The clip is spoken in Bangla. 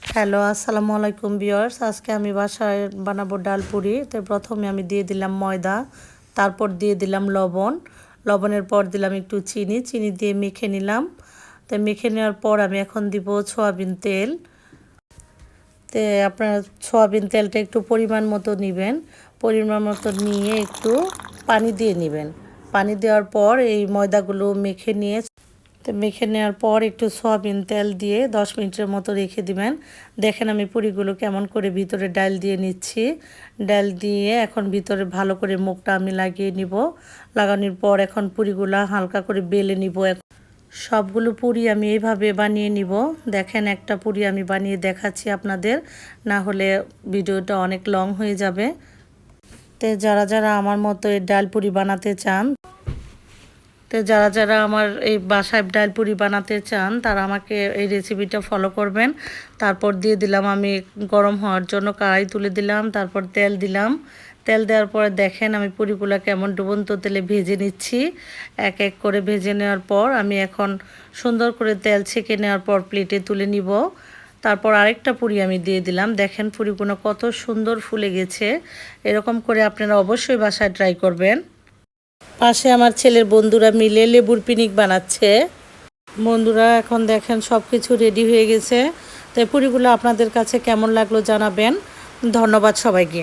হ্যালো, আসসালামু আলাইকুম ভিউয়ার্স। আজকে আমি বাসায় বানাবো ডাল পুরি। তো প্রথমে আমি দিয়ে দিলাম ময়দা, তারপর দিয়ে দিলাম লবণ, লবণের পর দিলাম একটু চিনি, চিনি দিয়ে মেখে নিলাম। তো মেখে নেওয়ার পর আমি এখন দিব সয়াবিন তেল। তো আপনারা সয়াবিন তেলটা একটু পরিমাণ মতো নেবেন, পরিমাণ মতো নিয়ে একটু পানি দিয়ে নেবেন। পানি দেওয়ার পর এই ময়দাগুলো মেখে নিয়ে তো মেখে নেওয়ার পর একটু সয়াবিন তেল দিয়ে 10 মিনিটের মতো রেখে দিবেন। দেখেন আমি পুরিগুলো কেমন করে ভিতরে ডাল দিয়ে নিচ্ছি। ডাল দিয়ে এখন ভিতরে ভালো করে মুখটা আমি লাগিয়ে নিব। লাগানোর পর এখন পুরিগুলো হালকা করে বেলে নিব। সবগুলো পুরি আমি এইভাবে বানিয়ে নিব। দেখেন একটা পুরি আমি বানিয়ে দেখাচ্ছি আপনাদের, না হলে ভিডিওটা অনেক লং হয়ে যাবে। তো যারা যারা আমার মতো এই ডাল পুরি বানাতে চান, তো যারা যারা আমার এই বাসায় ডাল পুরি বানাতে চান তারা আমাকে এই রেসিপিটা ফলো করবেন। তারপর দিয়ে দিলাম আমি গরম হওয়ার জন্য কড়াই তুলে দিলাম, তারপর তেল দিলাম। তেল দেওয়ার পরে দেখেন আমি পুরিগুলো কেমন ডুবন্ত তেলে ভেজে নিচ্ছি। এক এক করে ভেজে নেওয়ার পর আমি এখন সুন্দর করে তেল ছেঁকে নেওয়ার পর প্লেটে তুলে নিব। তারপর আরেকটা পুরি আমি দিয়ে দিলাম। দেখেন পুরিগুলো কত সুন্দর ফুলে গেছে। এরকম করে আপনারা অবশ্যই বাসায় ট্রাই করবেন। পাশে আমার ছেলের বন্ধুরা মিলে লেবুর পিকনিক বানাচ্ছে। বন্ধুরা এখন দেখেন সব কিছু রেডি হয়ে গেছে। তো পুরিগুলো আপনাদের কাছে কেমন লাগলো জানাবেন। ধন্যবাদ সবাইকে।